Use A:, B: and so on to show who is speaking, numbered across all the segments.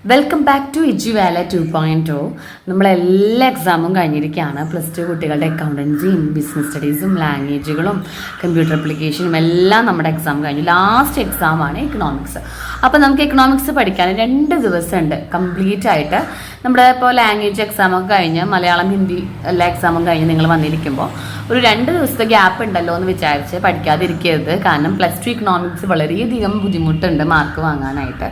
A: Welcome back to എഡ്യൂവാല 2.0. നമ്മളെല്ലാ എക്സാമും കഴിഞ്ഞിരിക്കുകയാണ്. +2 കുട്ടികളുടെ അക്കൗണ്ടൻസിയും ബിസിനസ് സ്റ്റഡീസും ലാംഗ്വേജുകളും കമ്പ്യൂട്ടർ അപ്ലിക്കേഷനും എല്ലാം നമ്മുടെ എക്സാം കഴിഞ്ഞു. ലാസ്റ്റ് എക്സാമാണ് എക്കണോമിക്സ്. അപ്പോൾ നമുക്ക് എക്കണോമിക്സ് പഠിക്കാൻ 2 ദിവസമുണ്ട് കംപ്ലീറ്റ് ആയിട്ട്. നമ്മുടെ ഇപ്പോൾ ലാംഗ്വേജ് എക്സാമൊക്കെ കഴിഞ്ഞ് മലയാളം ഹിന്ദി എല്ലാ എക്സാമും കഴിഞ്ഞ് നിങ്ങൾ വന്നിരിക്കുമ്പോൾ ഒരു 2 ദിവസത്തെ ഗ്യാപ്പ് ഉണ്ടല്ലോ എന്ന് വിചാരിച്ച് പഠിക്കാതിരിക്കരുത്. കാരണം +2 ഇക്കണോമിക്സ് വളരെയധികം ബുദ്ധിമുട്ടുണ്ട് മാർക്ക് വാങ്ങാനായിട്ട്.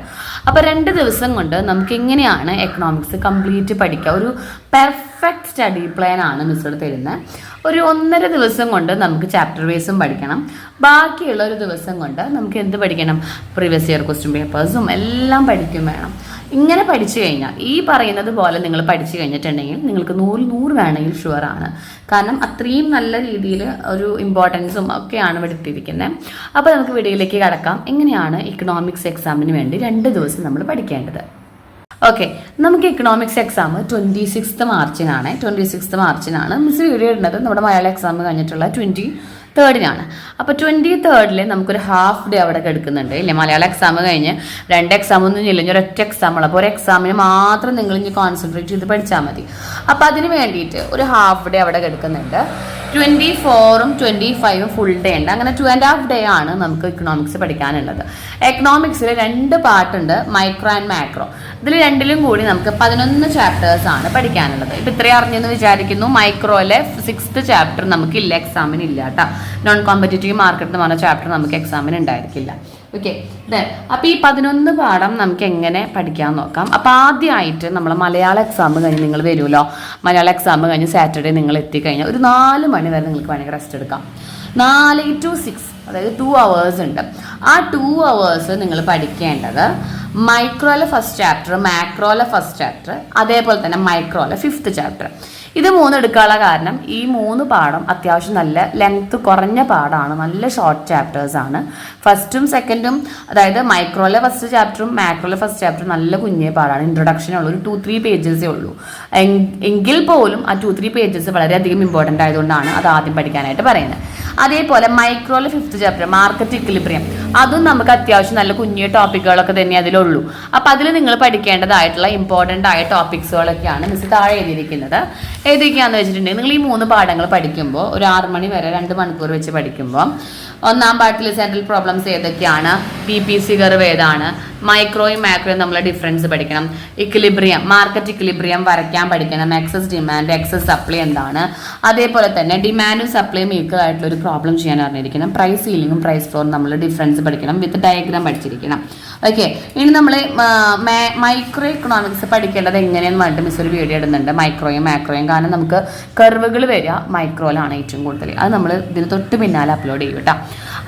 A: അപ്പോൾ 2 ദിവസം കൊണ്ട് നമുക്ക് എങ്ങനെയാണ് എക്കണോമിക്സ് കംപ്ലീറ്റ് പഠിക്കുക, ഒരു പെർഫെക്റ്റ് സ്റ്റഡി പ്ലാൻ ആണ് മിസ്സോട് തരുന്നത്. ഒരു 1.5 ദിവസം കൊണ്ട് നമുക്ക് ചാപ്റ്റർ വൈസും പഠിക്കണം. ബാക്കിയുള്ള ഒരു ദിവസം കൊണ്ട് നമുക്ക് എന്ത് പഠിക്കണം, പ്രീവിയസ് ഇയർ ക്വസ്റ്റ്യൻ പേപ്പേഴ്സും എല്ലാം പഠിക്കും വേണം. ഇങ്ങനെ പഠിച്ചു കഴിഞ്ഞാൽ ഈ പറയുന്നത് പോലെ നിങ്ങൾ പഠിച്ചു കഴിഞ്ഞിട്ടുണ്ടെങ്കിൽ നിങ്ങൾക്ക് 100 വേണമെങ്കിൽ ഷുവറാണ്. കാരണം അത്രയും നല്ല രീതിയിൽ ഒരു ഇമ്പോർട്ടൻസും ഒക്കെയാണ് ഇവിടെ ഇട്ടിരിക്കുന്നത്. അപ്പോൾ നമുക്ക് വീഡിയോയിലേക്ക് കടക്കാം. എങ്ങനെയാണ് ഇക്കണോമിക്സ് എക്സാമിന് വേണ്ടി 2 ദിവസം നമ്മൾ പഠിക്കേണ്ടത്. ഓക്കെ, നമുക്ക് ഇക്കണോമിക്സ് എക്സാം 26 മാർച്ചിനാണ്. 26 മാർച്ചിനാണ് മിസ് വീഡിയോ ഇടുന്നത്. നമ്മുടെ മലയാളം എക്സാം കഴിഞ്ഞിട്ടുള്ള 23rd അപ്പോൾ 23rd നമുക്കൊരു ഹാഫ് ഡേ അവിടെ എടുക്കുന്നുണ്ട് ഇല്ലേ. മലയാളം എക്സാം കഴിഞ്ഞ് 2 എക്സാമൊന്നും ഇല്ല, ഇനി ഒരൊറ്റ എക്സാമുള്ള. അപ്പോൾ ഒരു എക്സാമിന് മാത്രം നിങ്ങൾ ഇനി കോൺസെൻട്രേറ്റ് ചെയ്ത് പഠിച്ചാൽ മതി. അപ്പോൾ അതിന് വേണ്ടിയിട്ട് ഒരു ഹാഫ് ഡേ അവിടെ എടുക്കുന്നുണ്ട്. 24ഉം 25ഉം ഫുൾ ഡേ ഉണ്ട്. അങ്ങനെ 2.5 ഡേ ആണ് നമുക്ക് ഇക്കണോമിക്സ് പഠിക്കാനുള്ളത്. എക്കണോമിക്സിൽ 2 പാർട്ടുണ്ട്, മൈക്രോ ആൻഡ് മാക്രോ. ഇതിൽ രണ്ടിലും കൂടി നമുക്ക് 11 ചാപ്റ്റേഴ്സ് ആണ് പഠിക്കാനുള്ളത്. ഇപ്പം ഇത്രയും അറിഞ്ഞെന്ന് വിചാരിക്കുന്നു. മൈക്രോയിലെ 6th ചാപ്റ്റർ നമുക്ക് ഇല്ല, എക്സാമിന് ഇല്ല കേട്ടോ. നോൺ കോമ്പറ്റേറ്റീവ് മാർക്കറ്റ് എന്ന് പറഞ്ഞ ചാപ്റ്റർ നമുക്ക് എക്സാമിന് ഉണ്ടായിരിക്കില്ല. ഓക്കെ, അപ്പോൾ ഈ 11 പാഠം നമുക്ക് എങ്ങനെ പഠിക്കാൻ നോക്കാം. അപ്പോൾ ആദ്യമായിട്ട് നമ്മൾ മലയാളം എക്സാം കഴിഞ്ഞ് നിങ്ങൾ വരുമല്ലോ. മലയാളം എക്സാം കഴിഞ്ഞ് സാറ്റർഡേ നിങ്ങൾ എത്തിക്കഴിഞ്ഞാൽ ഒരു 4 മണി വരെ നിങ്ങൾക്ക് വേണമെങ്കിൽ റെസ്റ്റ് എടുക്കാം. 4 to 6 അതായത് 2 hours ഉണ്ട്. ആ 2 hours നിങ്ങൾ പഠിക്കേണ്ടത് മൈക്രോയിലെ ഫസ്റ്റ് ചാപ്റ്റർ, മാക്രോയിലെ ഫസ്റ്റ് ചാപ്റ്റർ, അതേപോലെ തന്നെ മൈക്രോയിലെ 5th ചാപ്റ്റർ. ഇത് 3 എടുക്കാനുള്ള കാരണം ഈ 3 പാഠം അത്യാവശ്യം നല്ല ലെങ്ത് കുറഞ്ഞ പാഠമാണ്, നല്ല ഷോർട്ട് ചാപ്റ്റേഴ്സ് ആണ്. 1st 2nd അതായത് മൈക്രോയിലെ ഫസ്റ്റ് ചാപ്റ്ററും മാക്രോയിലെ ഫസ്റ്റ് ചാപ്റ്ററും നല്ല കുഞ്ഞേ പാഠമാണ്. ഇൻട്രൊഡക്ഷനുള്ള ഒരു 2-3 പേജസേ ഉള്ളൂ. എങ്കിൽ പോലും ആ 2-3 പേജസ് വളരെയധികം ഇമ്പോർട്ടൻ്റ് ആയതുകൊണ്ടാണ് അത് ആദ്യം പഠിക്കാനായിട്ട് പറയുന്നത്. അതേപോലെ മൈക്രോയിലെ 5th ചാപ്റ്റർ മാർക്കറ്റ് ഇക്വിലിബ്രിയം, അതും നമുക്ക് അത്യാവശ്യം നല്ല കുഞ്ഞു ടോപ്പിക്കുകളൊക്കെ തന്നെ അതിലുള്ളൂ. അപ്പം അതിൽ നിങ്ങൾ പഠിക്കേണ്ടതായിട്ടുള്ള ഇമ്പോർട്ടൻ്റ് ആയ ടോപ്പിക്സുകളൊക്കെയാണ് മിസ് താഴെ എഴുതിയിരിക്കുന്നത്. ഏതൊക്കെയാണെന്ന് വെച്ചിട്ടുണ്ടെങ്കിൽ നിങ്ങൾ ഈ 3 പാഠങ്ങൾ പഠിക്കുമ്പോൾ ഒരു 6 മണി വരെ 2 മണിക്കൂർ വെച്ച് പഠിക്കുമ്പോൾ 1ാം പാർട്ടിൽ സെൻട്രൽ പ്രോബ്ലംസ് ഏതൊക്കെയാണ്, PPC കർവ് ഏതാണ്, മൈക്രോയും മാക്രോയും നമ്മൾ ഡിഫറൻസ് പഠിക്കണം, ഇക്വിലിബ്രിയം മാർക്കറ്റ് ഇക്വിലിബ്രിയം വരയ്ക്കാൻ പഠിക്കണം, എക്സസ് ഡിമാൻഡ് എക്സസ് സപ്ലൈ എന്താണ്, അതേപോലെ തന്നെ ഡിമാൻഡും സപ്ലൈയും ഈക്വൽ ആയിട്ടുള്ള ഒരു പ്രോബ്ലം ചെയ്യാൻ അറിഞ്ഞിരിക്കണം, പ്രൈസ് സീലിംഗും പ്രൈസ് ഫ്ലോറും നമ്മൾ ഡിഫറൻസ് പഠിക്കണം, വിത്ത് ഡയഗ്രാം പഠിച്ചിരിക്കണം. ഓക്കെ, ഇനി നമ്മൾ മൈക്രോ ഇക്കണോമിക്സ് പഠിക്കേണ്ടത് എങ്ങനെയെന്ന് പറഞ്ഞിട്ട് മിസ് ഒരു വീഡിയോ ഇടുന്നുണ്ട്, മൈക്രോയും മാക്രോയും. കാരണം നമുക്ക് കർവുകൾ വരിക മൈക്രോയിലാണ് ഏറ്റവും കൂടുതൽ. അത് നമ്മൾ ഇതിന് തൊട്ട് പിന്നാലെ അപ്ലോഡ് ചെയ്യും കേട്ടോ.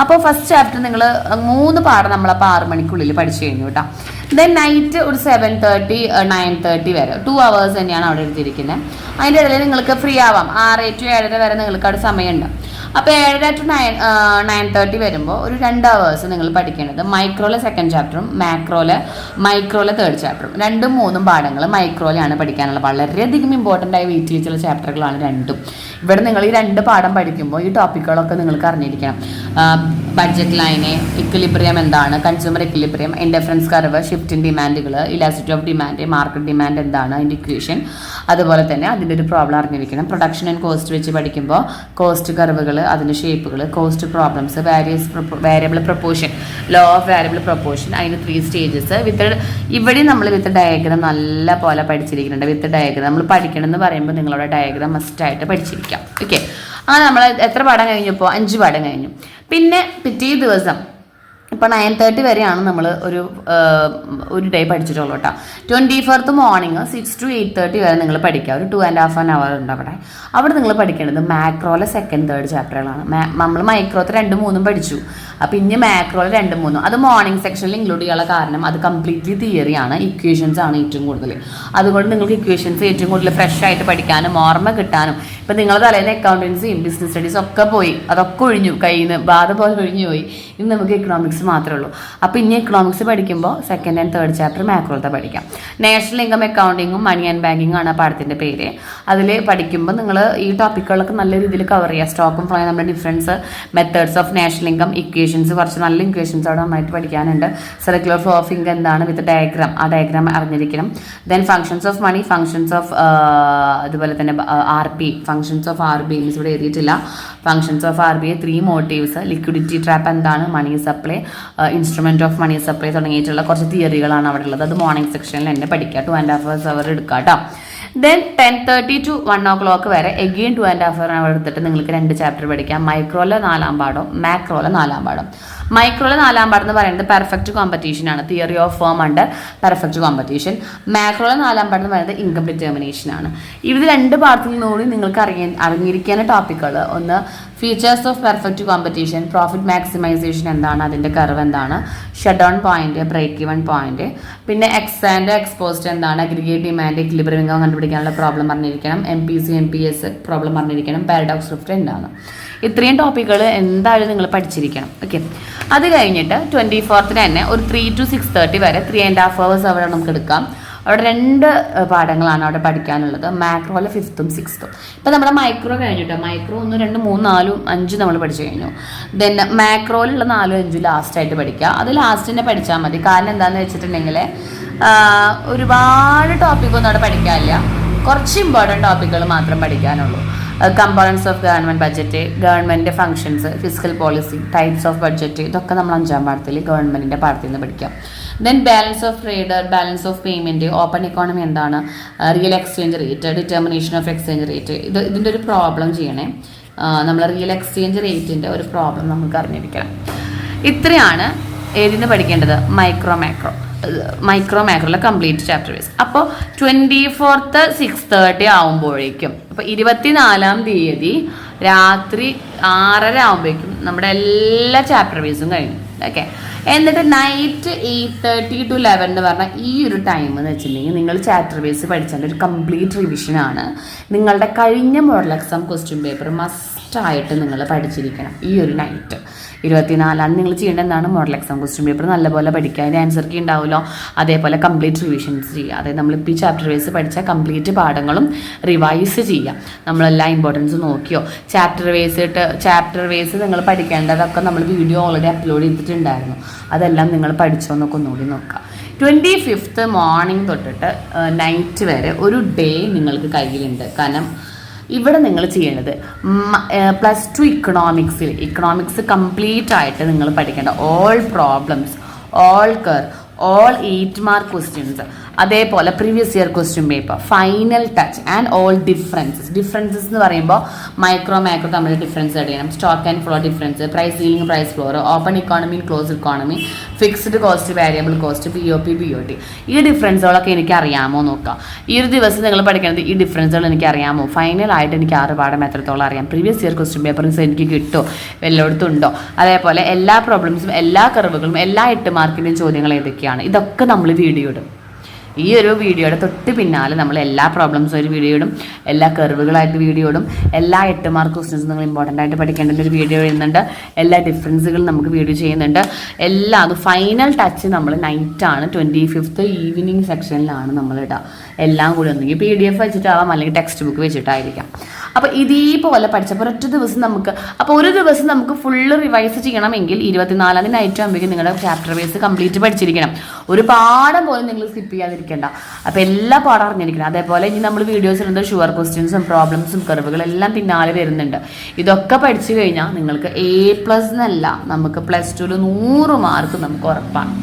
A: അപ്പോൾ ഫസ്റ്റ് ചാപ്റ്റർ നിങ്ങൾ 3 പാഠം നമ്മളപ്പോൾ 6 മണിക്കുള്ളിൽ പഠിച്ചു കഴിഞ്ഞു കേട്ടോ. ദെൻ നൈറ്റ് ഒരു 7:30 9:30 വരെ 2 hours തന്നെയാണ് അവിടെ എടുത്തിരിക്കുന്നത്. അതിൻ്റെ ഇടയിൽ നിങ്ങൾക്ക് ഫ്രീ ആവാം. 6 to 7 വരെ നിങ്ങൾക്ക് അവിടെ സമയമുണ്ട്. അപ്പോൾ 7 to 9:30 വരുമ്പോൾ ഒരു 2 hours നിങ്ങൾ പഠിക്കേണ്ടത് മൈക്രോയിലെ 2nd ചാപ്റ്ററും മൈക്രോയിലെ 3rd ചാപ്റ്ററും. 2ഉം 3ഉം പാഠങ്ങൾ മൈക്രോയിലാണ് പഠിക്കാനുള്ളത്. വളരെയധികം ഇമ്പോർട്ടൻ്റ് ആയ വെയിറ്റ് ചെയ്തിട്ടുള്ള ചാപ്റ്ററുകളാണ് 2ഉം. ഇവിടെ നിങ്ങൾ ഈ 2 പാഠം പഠിക്കുമ്പോൾ ഈ ടോപ്പിക്കുകളൊക്കെ നിങ്ങൾക്ക് അറിഞ്ഞിരിക്കണം. ബഡ്ജറ്റ് ലൈന്, ഇക്വിലിബ്രിയം എന്താണ്, consumer equilibrium, indifference curve, shift in ഡിമാൻഡുകൾ, elasticity of demand, market demand എന്താണ്, അതിൻ്റെ ഇക്വേഷൻ, അതുപോലെ തന്നെ അതിൻ്റെ ഒരു പ്രോബ്ലം അറിഞ്ഞിരിക്കണം. പ്രൊഡക്ഷൻ ആൻഡ് കോസ്റ്റ് വെച്ച് പഠിക്കുമ്പോൾ കോസ്റ്റ് കർവുകൾ, അതിൻ്റെ ഷേപ്പുകൾ, cost problems, variable proportion, law of variable proportion, അതിന് 3 സ്റ്റേജസ് ഇവിടെ നമ്മൾ വിത്ത് ഡയഗ്രാം നല്ല പോലെ പഠിച്ചിരിക്കുന്നുണ്ട്. വിത്ത് ഡയഗ്രാം നമ്മൾ പഠിക്കണം എന്ന് പറയുമ്പോൾ നിങ്ങളുടെ ഡയഗ്രാം മസ്റ്റായിട്ട് പഠിച്ചിരിക്കാം. ഓക്കെ, അങ്ങനെ നമ്മൾ എത്ര പാഠം കഴിഞ്ഞു? ഇപ്പോൾ 5 പാഠം കഴിഞ്ഞു. പിന്നെ പിറ്റേ ദിവസം ഇപ്പോൾ 9:30 വരെയാണ് നമ്മൾ ഒരു ഡേ പഠിച്ചിട്ടുള്ളൂ കേട്ടോ. 24th മോർണിംഗ് 6 to 8:30 വരെ നിങ്ങൾ പഠിക്കുക. ഒരു 2.5 hour ഉണ്ട് അവിടെ നിങ്ങൾ പഠിക്കേണ്ടത് മാക്രോയിലെ 2nd 3rd ചാപ്റ്ററുകളാണ്. നമ്മൾ മൈക്രോത്തെ 2ഉം 3ഉം പഠിച്ചു. അപ്പോൾ ഇനി മാക്രോയിലെ 2ഉം 3ഉം അത് മോർണിംഗ് സെക്ഷനിൽ ഇൻക്ലൂഡ് ചെയ്യാനുള്ള കാരണം അത് കംപ്ലീറ്റ്ലി തിയറിയാണ്, ഇക്വേഷൻസ് ആണ് ഏറ്റവും കൂടുതൽ. അതുകൊണ്ട് നിങ്ങൾക്ക് ഇക്വേഷൻസ് ഏറ്റവും കൂടുതൽ ഫ്രഷ് ആയിട്ട് പഠിക്കാനും ഓർമ്മ കിട്ടാനും. ഇപ്പം നിങ്ങൾ തലേന്ന് അക്കൗണ്ടൻസിയും ബിസിനസ് സ്റ്റഡീസും ഒക്കെ പോയി, അതൊക്കെ ഒഴിഞ്ഞു, കയ്യിൽ നിന്ന് ബാധ പോലെ ഒഴിഞ്ഞു പോയി. ഇനി നമുക്ക് എക്കണോമിക്സ് മാത്രമേ ഉള്ളൂ. അപ്പോൾ ഇനി എക്കണോമിക്സ് പഠിക്കുമ്പോൾ സെക്കൻഡ് ആൻഡ് തേർഡ് ചാപ്റ്റർ മാക്രോത്തെ പഠിക്കാം. നാഷണൽ ഇൻകം അക്കൗണ്ടിങ്ങും മണി ആൻഡ് ബാങ്കിങ്ങും ആണ് ആ പാഠത്തിൻ്റെ പേര്. അതിൽ പഠിക്കുമ്പോൾ നിങ്ങൾ ഈ ടോപ്പിക്കുകളൊക്കെ നല്ല രീതിയിൽ കവർ ചെയ്യുക. സ്റ്റോക്കും ഫ്ലോയും നമ്മുടെ difference, methods of national income, equations, കുറച്ച് നല്ല ഇക്വേഷൻസ് അവിടെ നന്നായിട്ട് പഠിക്കാനുണ്ട്. സർക്കുലർ ഫ്ലോ ഓഫ് ഇൻകം എന്താണ് വിത്ത് ഡയഗ്രാം, ആ ഡയഗ്രാം അറിഞ്ഞിരിക്കണം. Then functions of money, functions of അതുപോലെ തന്നെ RP, functions of RB means ഇവിടെ എഴുതിയിട്ടില്ല. Functions of RBA, 3 motives, liquidity trap എന്താണ്, money supply, instrument of money supply തുടങ്ങിയിട്ടുള്ള കുറച്ച് തിയറികളാണ് അവിടെ ഉള്ളത്. അത് മോർണിംഗ് സെക്ഷനിൽ തന്നെ പഠിക്കുക. 2.5 hours എടുക്കാം കേട്ടോ. ദെൻ 10:30 to 1 o'clock വരെ എഗെയിൻ 2.5 hours എടുത്തിട്ട് നിങ്ങൾക്ക് 2 ചാപ്റ്റർ പഠിക്കാം. മൈക്രോയിലെ 4ാം പാഠം, മാക്രോയിലെ 4ാം പാഠം. മൈക്രോയിലെ 4ാം പാഠം എന്ന് പറയുന്നത് പെർഫെക്റ്റ് കോമ്പറ്റീഷൻ ആണ്. Theory of firm under perfect competition. മാക്രോയിലെ 4ാം പാഠം എന്ന് പറയുന്നത് ഇൻകം ഡിറ്റർമിനേഷൻ ആണ്. ഇത് 2 പാഠത്തിൽ നിന്നുകൂടി നിങ്ങൾക്ക് അറിഞ്ഞിരിക്കുന്ന ടോപ്പിക്കുകൾ, ഒന്ന് features of perfect competition, profit maximisation എന്താണ്, അതിൻ്റെ കർവ് എന്താണ്, shut down point, break even point, പിന്നെ എക്സ് ആൻഡ് എക്സ്പോസ്റ്റ് എന്താണ്, അഗ്രിഗേറ്റ് ഡിമാൻഡ്, ഇക്വിലിബ്രിയം ഇൻകം കണ്ടുപിടിക്കാനുള്ള പ്രോബ്ലം പറഞ്ഞിരിക്കണം, MPC MPS പ്രോബ്ലം പറഞ്ഞിരിക്കണം, പാരഡോക്സ് ഷിഫ്റ്റ് എന്താണ്. ഇത്രയും ടോപ്പിക്കുകൾ എന്തായാലും നിങ്ങൾ പഠിച്ചിരിക്കണം. ഓക്കെ, അത് കഴിഞ്ഞിട്ട് 24th തന്നെ ഒരു 3 to 6:30 വരെ 3.5 hours അവിടെ നമുക്ക് എടുക്കാം. അവിടെ 2 പാഠങ്ങളാണ് അവിടെ പഠിക്കാനുള്ളത്. മാക്രോയിലെ 5th 6th. ഇപ്പം നമ്മുടെ മൈക്രോ കഴിഞ്ഞിട്ടോ, മൈക്രോ 1 2 3 4 5 നമ്മൾ പഠിച്ചു കഴിഞ്ഞു. ദെൻ മാക്രോയിലുള്ള 4 5 ലാസ്റ്റായിട്ട് പഠിക്കുക. അത് ലാസ്റ്റ് തന്നെ പഠിച്ചാൽ മതി. കാരണം എന്താണെന്ന് വെച്ചിട്ടുണ്ടെങ്കിൽ ഒരുപാട് ടോപ്പിക്കൊന്നും അവിടെ പഠിക്കാനില്ല. കുറച്ച് ഇമ്പോർട്ടൻറ്റ് ടോപ്പിക്കുകൾ മാത്രം പഠിക്കാനുള്ളൂ. Components of government budget, government functions, fiscal policy, types of budget, ഇതൊക്കെ നമ്മൾ 5ാം പാഠത്തിൽ ഗവൺമെൻറ്റിൻ്റെ പാഠത്തിൽ നിന്ന് പഠിക്കാം. Then balance of trade, balance of payment, open economy എന്താണ്, real exchange rate, determination of exchange rate, ഇതിൻ്റെ ഒരു പ്രോബ്ലം ചെയ്യണേ. നമ്മൾ റിയൽ എക്സ്ചേഞ്ച് റേറ്റിൻ്റെ ഒരു പ്രോബ്ലം നമുക്ക് അറിഞ്ഞിരിക്കണം. ഇത്രയാണ് ഏതിന് പഠിക്കേണ്ടത്, മൈക്രോയിലെ കംപ്ലീറ്റ് ചാപ്റ്റർ വൈസ്. അപ്പോൾ 24th 6:30 ആകുമ്പോഴേക്കും, അപ്പോൾ 24ാം തീയതി രാത്രി 6:30 ആകുമ്പോഴേക്കും നമ്മുടെ എല്ലാ ചാപ്റ്റർ വൈസും കഴിഞ്ഞു. ഓക്കെ, എന്നിട്ട് നൈറ്റ് 8:30 to 11 എന്ന് പറഞ്ഞാൽ ഈ ഒരു ടൈം എന്ന് വെച്ചിട്ടുണ്ടെങ്കിൽ നിങ്ങൾ ചാപ്റ്റർ വൈസ് പഠിച്ചതിൻ്റെ ഒരു കംപ്ലീറ്റ് റിവിഷനാണ്. നിങ്ങളുടെ കഴിഞ്ഞ മോഡൽ എക്സാം ക്വസ്റ്റ്യൻ പേപ്പർ മസ്റ്റായിട്ട് നിങ്ങൾ പഠിച്ചിരിക്കണം. ഈ ഒരു നൈറ്റ് 24 നിങ്ങൾ ചെയ്യേണ്ട എന്താണ്, മോഡൽ എക്സാം ക്വസ്റ്റ്യൻ പേപ്പർ നല്ലപോലെ പഠിക്കുക. അതിൻ്റെ ആൻസർ കീ ഉണ്ടാവുമല്ലോ, അതേപോലെ കംപ്ലീറ്റ് റിവിഷൻസ് ചെയ്യുക. അതായത് നമ്മളിപ്പോൾ ഈ ചാപ്റ്റർ വൈസ് പഠിച്ച കംപ്ലീറ്റ് പാഠങ്ങളും റിവൈസ് ചെയ്യുക. നമ്മളെല്ലാം ഇമ്പോർട്ടൻസ് നോക്കിയോ, ചാപ്റ്റർ വൈസ് നിങ്ങൾ പഠിക്കേണ്ടതൊക്കെ നമ്മൾ വീഡിയോ ഓൾറെഡി അപ്ലോഡ് ചെയ്തിട്ടുണ്ടായിരുന്നു. അതെല്ലാം നിങ്ങൾ പഠിച്ചോ എന്നൊക്കെ ഒന്നുകൂടി നോക്കുക. 25th മോർണിംഗ് തൊട്ടിട്ട് നൈറ്റ് വരെ ഒരു ഡേ നിങ്ങൾക്ക് കയ്യിലുണ്ട്. കാരണം ഇവിടെ നിങ്ങൾ ചെയ്യേണ്ടത് +2 ഇക്കണോമിക്സ് കംപ്ലീറ്റ് ആയിട്ട് നിങ്ങൾ പഠിക്കേണ്ട all problems, all curve, all 8 mark questions, അതേപോലെ previous year question paper, final touch and all differences എന്ന് പറയുമ്പോൾ മൈക്രോ തമ്മിൽ ഡിഫറൻസ് അറിയണം. Stock and flow difference, price ceiling, price floor, open economy, close economy, fixed cost, variable cost, POP BOT, ഈ ഡിഫറൻസുകളൊക്കെ എനിക്ക് അറിയാമോ നോക്കാം. ഈ ഒരു ദിവസം നിങ്ങൾ പഠിക്കുന്നത് ഈ ഡിഫറൻസുകൾ എനിക്ക് അറിയാമോ, ഫൈനലായിട്ട് എനിക്ക് 6 പാഠം എത്രത്തോളം അറിയാം, പ്രീവിയസ് ഇയർ ക്വസ്റ്റ്യൻ പേപ്പറിന് എനിക്ക് കിട്ടുമോ, എല്ലായിടത്തും ഉണ്ടോ, അതേപോലെ എല്ലാ പ്രോബ്ലംസും, എല്ലാ കർവുകളും, എല്ലാ 8 മാർക്കിൻ്റെയും ചോദ്യങ്ങൾ ഏതൊക്കെയാണ്, ഇതൊക്കെ നമ്മൾ വീഡിയോ ഇടും. ഈ ഒരു വീഡിയോയുടെ തൊട്ട് പിന്നാലെ നമ്മൾ എല്ലാ പ്രോബ്ലംസും ഒരു വീഡിയോ ഇടും, എല്ലാ കർവുകളായിട്ട് വീഡിയോ ഇടും, എല്ലാ 8 മാർക്ക് ക്വസ്റ്റ്യൻസും നിങ്ങൾ ഇമ്പോർട്ടൻ്റ് ആയിട്ട് പഠിക്കേണ്ട ഒരു വീഡിയോ എഴുതുന്നുണ്ട്, എല്ലാ ഡിഫറൻസുകളും നമുക്ക് വീഡിയോ ചെയ്യുന്നുണ്ട്. എല്ലാം അത് ഫൈനൽ ടച്ച് നമ്മൾ നൈറ്റാണ് 25th ഈവനിങ് സെക്ഷനിലാണ് നമ്മൾ ഇടുക. എല്ലാം കൂടി ഒന്നെങ്കിൽ PDF വെച്ചിട്ടാവാം, അല്ലെങ്കിൽ ടെക്സ്റ്റ് ബുക്ക് വെച്ചിട്ടായിരിക്കാം. അപ്പോൾ ഇതേപോലെ പഠിച്ചപ്പോൾ ഒറ്റ ദിവസം ഒരു ദിവസം നമുക്ക് ഫുള്ള് റിവൈസ് ചെയ്യണമെങ്കിൽ 24 നൈറ്റ് ആകുമ്പോഴേക്കും നിങ്ങളുടെ ചാപ്റ്റർ വൈസ് കംപ്ലീറ്റ് പഠിച്ചിരിക്കണം. ഒരു പാഠം പോലും നിങ്ങൾ സ്കിപ്പ് ചെയ്യാതിരിക്കേണ്ട. അപ്പോൾ എല്ലാ പാഠം അറിഞ്ഞിരിക്കണം. അതേപോലെ ഇനി നമ്മൾ വീഡിയോസ് ഇടുന്നത് ഷുവർ ക്വസ്റ്റ്യൻസും പ്രോബ്ലംസും കർവുകളെല്ലാം പിന്നാലെ വരുന്നുണ്ട്. ഇതൊക്കെ പഠിച്ചു കഴിഞ്ഞാൽ നിങ്ങൾക്ക് A+ എന്നല്ല, നമുക്ക് +2 100 മാർക്ക് നമുക്ക് ഉറപ്പാണ്.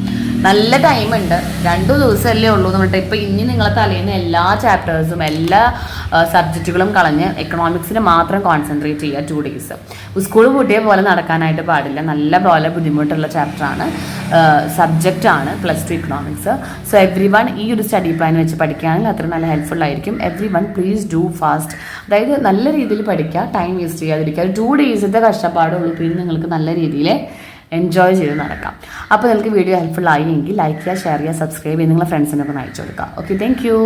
A: നല്ല ടൈമുണ്ട്, 2 ദിവസമല്ലേ ഉള്ളൂ എന്നിട്ട്. ഇപ്പോൾ ഇനി നിങ്ങളെ തലേന്ന് എല്ലാ ചാപ്റ്റേഴ്സും എല്ലാ സബ്ജക്റ്റുകളും കളഞ്ഞ് എക്കണോമിക്സിന് മാത്രം കോൺസെൻട്രേറ്റ് ചെയ്യുക. 2 days സ്കൂൾ പൂട്ടിയ പോലെ നടക്കാനായിട്ട് പാടില്ല. നല്ല പോലെ ബുദ്ധിമുട്ടുള്ള ചാപ്റ്ററാണ്, സബ്ജക്റ്റാണ് +2 ഇക്കണോമിക്സ്. സോ എവ്രി വൺ ഈ ഒരു സ്റ്റഡി പ്ലാൻ വെച്ച് പഠിക്കുകയാണെങ്കിൽ അത്ര നല്ല ഹെൽപ്ഫുൾ ആയിരിക്കും. Every one please do fast. അതായത് നല്ല രീതിയിൽ പഠിക്കുക, ടൈം വേസ്റ്റ് ചെയ്യാതിരിക്കുക. 2 days കഷ്ടപ്പാടുള്ളൂ, പിന്നെ നിങ്ങൾക്ക് നല്ല രീതിയിൽ എൻജോയ് ചെയ്ത് നടക്കാം. അപ്പോൾ നിങ്ങൾക്ക് വീഡിയോ ഹെൽപ്ഫുൾ ആയി എങ്കിൽ ലൈക്ക് ചെയ്യുക, ഷെയർ ചെയ്യുക, സബ്സ്ക്രൈബ് ചെയ്യുക, നിങ്ങളുടെ ഫ്രണ്ട്സിനൊക്കെ അയച്ചു കൊടുക്കുക. Okay, thank you.